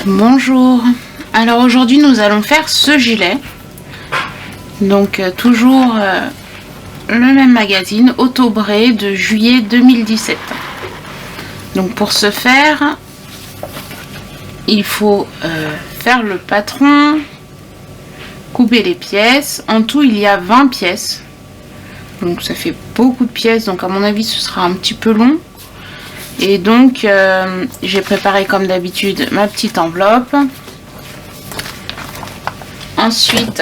Bonjour, alors aujourd'hui nous allons faire ce gilet, donc toujours le même magazine, Autobré de juillet 2017. Donc pour ce faire, il faut faire le patron, couper les pièces, en tout il y a 20 pièces, donc ça fait beaucoup de pièces, donc à mon avis ce sera un petit peu long. Et donc j'ai préparé comme d'habitude ma petite enveloppe. Ensuite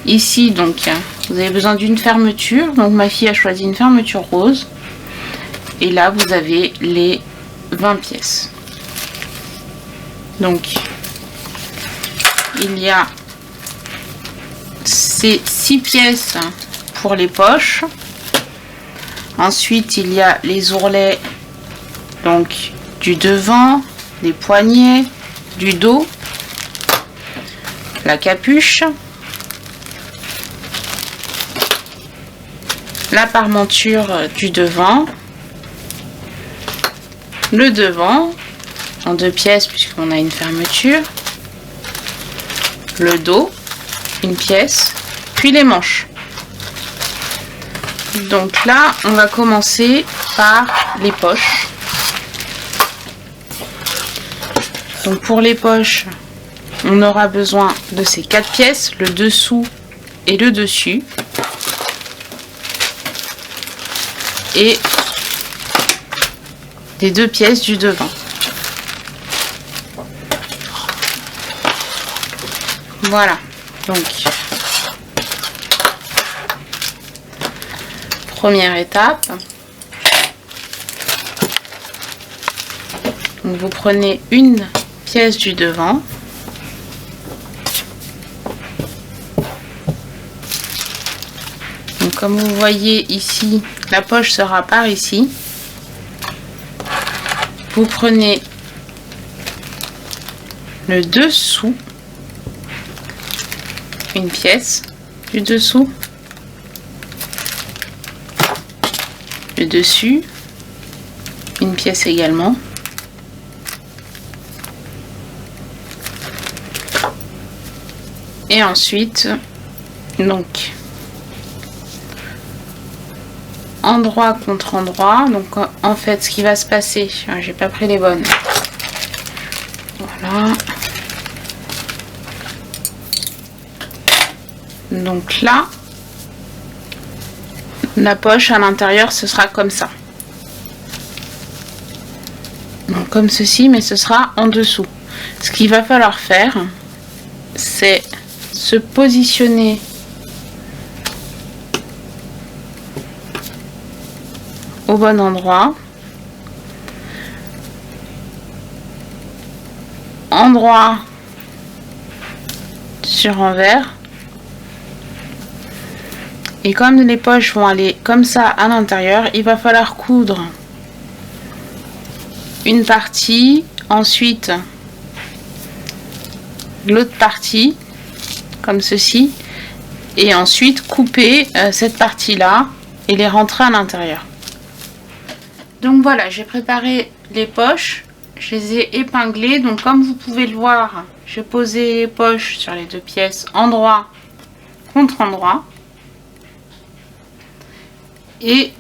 ici donc vous avez besoin d'une fermeture, donc ma fille a choisi une fermeture rose. Et là vous avez les 20 pièces. Donc il y a ces 6 pièces pour les poches. Ensuite il y a les ourlets, donc du devant, des poignets, du dos, la capuche, la parmenture du devant, le devant en 2 pièces puisqu'on a une fermeture, le dos, une pièce, puis les manches. Donc là on va commencer par les poches. Donc pour les poches, on aura besoin de ces 4 pièces, le dessous et le dessus. Et des 2 pièces du devant. Voilà, donc première étape. Donc vous prenez une pièce du devant, donc comme vous voyez ici, la poche sera par ici. Vous prenez le dessous, une pièce du dessous, le dessus, une pièce également. Et ensuite, donc, endroit contre endroit. Donc, en fait, ce qui va se passer, j'ai pas pris les bonnes. Voilà. Donc là, la poche à l'intérieur, ce sera comme ça. Donc, comme ceci, mais ce sera en dessous. Ce qu'il va falloir faire, c'est se positionner au bon endroit, endroit sur envers, et comme les poches vont aller comme ça à l'intérieur, il va falloir coudre une partie, ensuite l'autre partie comme ceci, et ensuite couper cette partie là et les rentrer à l'intérieur. Donc voilà, j'ai préparé les poches, je les ai épinglées. Donc comme vous pouvez le voir, j'ai posé les poches sur les 2 pièces, endroit contre endroit, et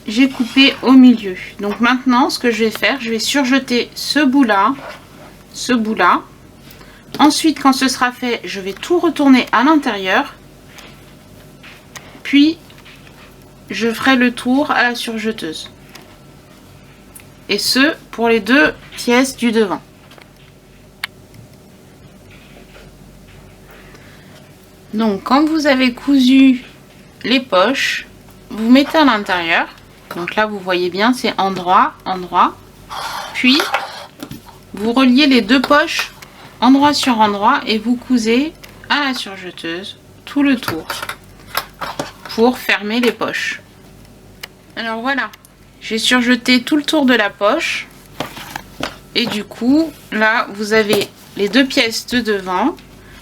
j'ai coupé au milieu. Donc maintenant ce que je vais faire, je vais surjeter ce bout là, ce bout là. Ensuite, quand ce sera fait, je vais tout retourner à l'intérieur. Puis, je ferai le tour à la surjeteuse. Et ce, pour les 2 pièces du devant. Donc, quand vous avez cousu les poches, vous mettez à l'intérieur. Donc là, vous voyez bien, c'est endroit, endroit. Puis, vous reliez les 2 poches endroit sur endroit et vous cousez à la surjeteuse tout le tour pour fermer les poches. Alors voilà, j'ai surjeté tout le tour de la poche et du coup là vous avez les 2 pièces de devant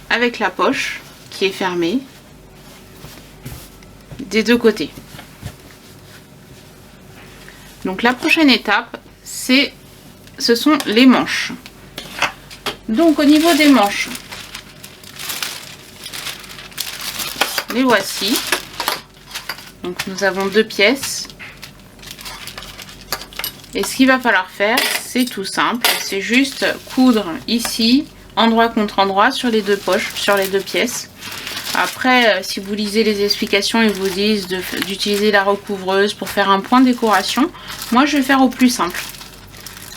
avec la poche qui est fermée des 2 côtés. Donc la prochaine étape, ce sont les manches. Donc au niveau des manches, les voici. Donc nous avons 2 pièces. Et ce qu'il va falloir faire, c'est tout simple. C'est juste coudre ici, endroit contre endroit, sur les 2 poches, sur les 2 pièces. Après, si vous lisez les explications, ils vous disent d'utiliser la recouvreuse pour faire un point de décoration. Moi, je vais faire au plus simple.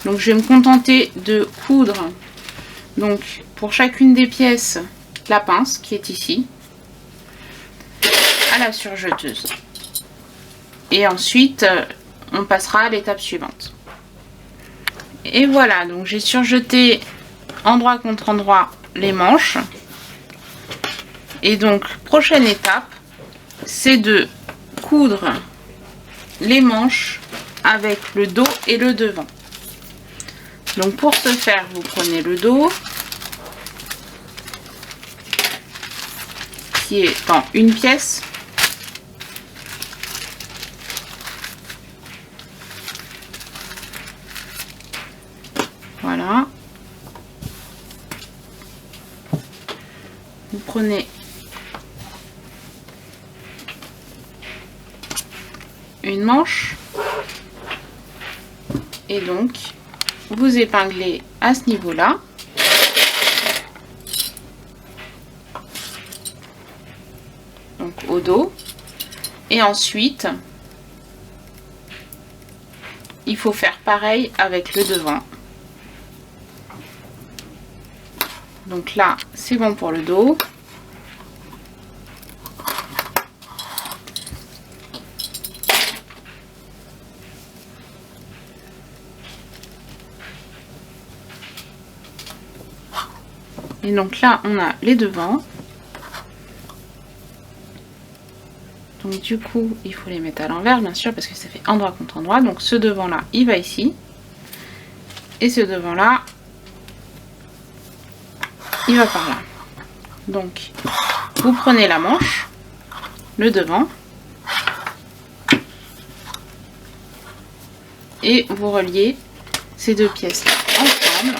Donc, je vais me contenter de coudre. Donc, pour chacune des pièces, la pince qui est ici, à la surjeteuse. Et ensuite, on passera à l'étape suivante. Et voilà, donc j'ai surjeté endroit contre endroit les manches. Et donc, prochaine étape, c'est de coudre les manches avec le dos et le devant. Donc, pour ce faire, vous prenez le dos, qui est en une pièce. Voilà. Vous prenez une manche et donc vous épinglez à ce niveau-là. Donc au dos. Et ensuite, il faut faire pareil avec le devant. Donc là, c'est bon pour le dos. Et donc là, on a les devants. Donc du coup, il faut les mettre à l'envers, bien sûr, parce que ça fait endroit contre endroit. Donc ce devant-là, il va ici. Et ce devant-là, il va par là. Donc, vous prenez la manche, le devant, et vous reliez ces 2 pièces ensemble.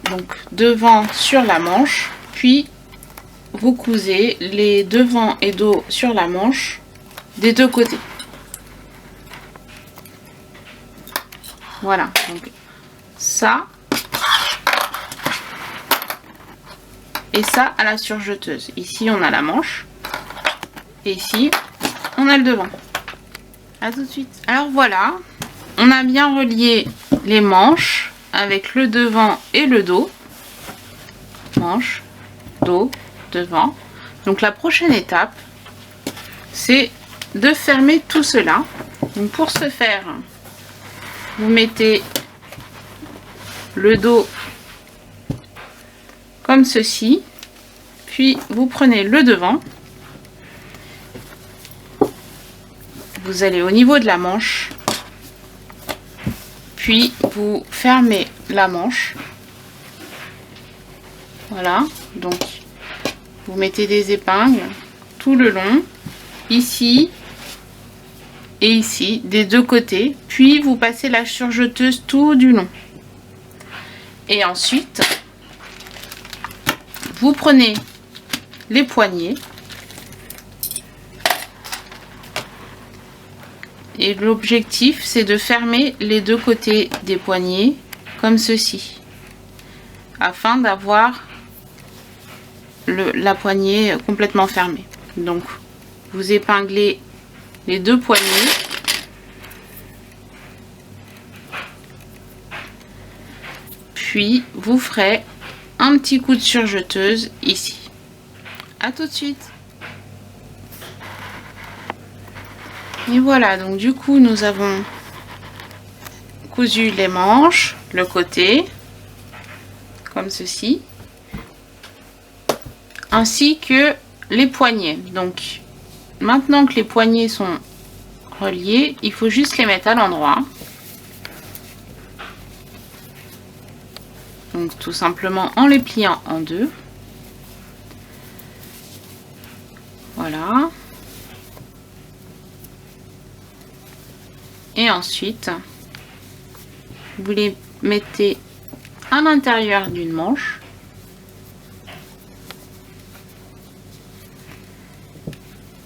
Donc, devant sur la manche, puis vous cousez les devants et dos sur la manche des 2 côtés. Voilà, donc ça et ça à la surjeteuse. Ici on a la manche et ici on a le devant. À tout de suite. Alors voilà, on a bien relié les manches avec le devant et le dos. Manche, dos, devant. Donc la prochaine étape, c'est de fermer tout cela. Donc pour ce faire, vous mettez le dos comme ceci, puis vous prenez le devant, vous allez au niveau de la manche, puis vous fermez la manche. Voilà, donc vous mettez des épingles tout le long, ici et ici, des 2 côtés, puis vous passez la surjeteuse tout du long. Et ensuite, vous prenez les poignets et l'objectif c'est de fermer les 2 côtés des poignets comme ceci, afin d'avoir la poignée complètement fermée. Donc vous épinglez les 2 poignets, puis vous ferez un petit coup de surjeteuse ici. À tout de suite. Et voilà, donc du coup nous avons cousu les manches, le côté comme ceci, ainsi que les poignets. Donc maintenant que les poignets sont reliés, il faut juste les mettre à l'endroit. Donc tout simplement en les pliant en 2. Voilà. Et ensuite, vous les mettez à l'intérieur d'une manche.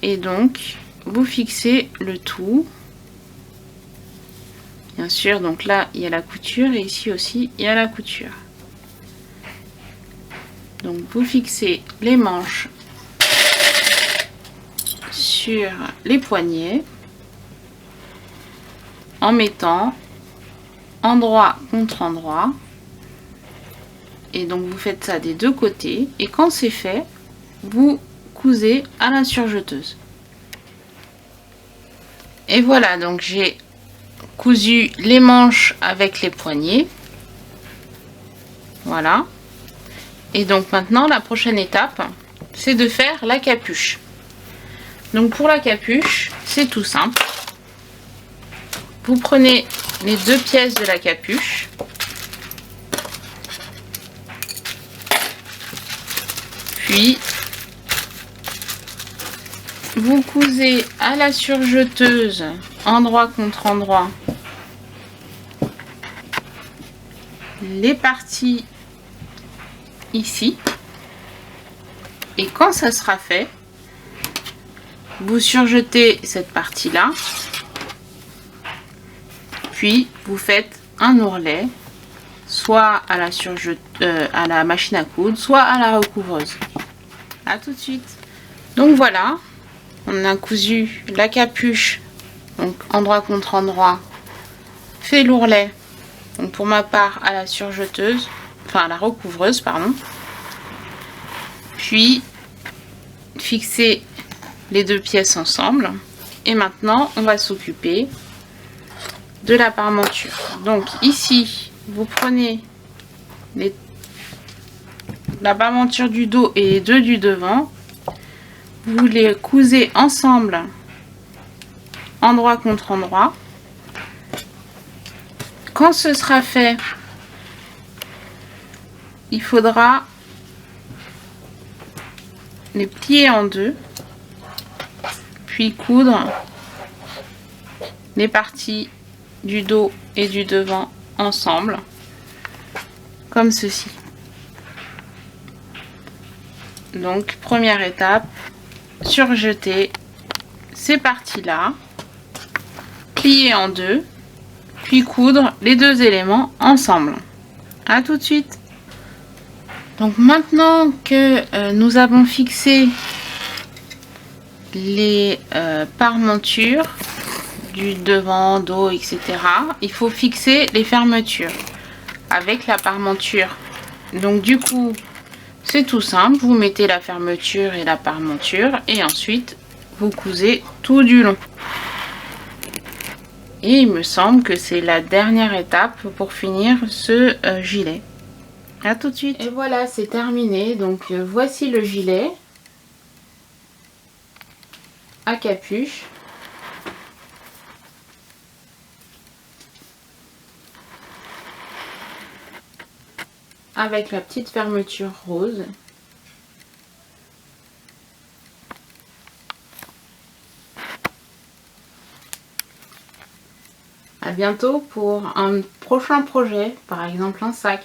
Et donc, vous fixez le tout. Bien sûr, donc là, il y a la couture et ici aussi, il y a la couture. Donc, vous fixez les manches sur les poignets en mettant endroit contre endroit. Et donc, vous faites ça des deux côtés. Et quand c'est fait, vous cousez à la surjeteuse. Et voilà, donc j'ai cousu les manches avec les poignets. Voilà. Et donc maintenant, la prochaine étape, c'est de faire la capuche. Donc pour la capuche, c'est tout simple. Vous prenez les deux pièces de la capuche. Puis, vous cousez à la surjeteuse, endroit contre endroit, les parties ici. Et quand ça sera fait, vous surjetez cette partie-là. Puis, vous faites un ourlet, soit à à la machine à coudre, soit à la recouvreuse. À tout de suite. Donc voilà. On a cousu la capuche, donc endroit contre endroit, fait l'ourlet, donc pour ma part à la surjeteuse, enfin à la recouvreuse, pardon. Puis fixer les deux pièces ensemble. Et maintenant, on va s'occuper de la parmenture. Donc ici, vous prenez la parmenture du dos et les deux du devant. Vous les cousez ensemble, endroit contre endroit. Quand ce sera fait, il faudra les plier en deux, puis coudre les parties du dos et du devant ensemble, comme ceci. Donc, première étape, surjeter ces parties-là, plier en deux, puis coudre les deux éléments ensemble. À tout de suite. Donc maintenant que nous avons fixé les parmentures du devant, dos, etc., il faut fixer les fermetures avec la parmenture. Donc du coup, c'est tout simple, vous mettez la fermeture et la parmenture et ensuite vous cousez tout du long. Et il me semble que c'est la dernière étape pour finir ce gilet. À tout de suite. Et voilà, c'est terminé. Donc voici le gilet à capuche. Avec la petite fermeture rose. À bientôt pour un prochain projet, par exemple un sac.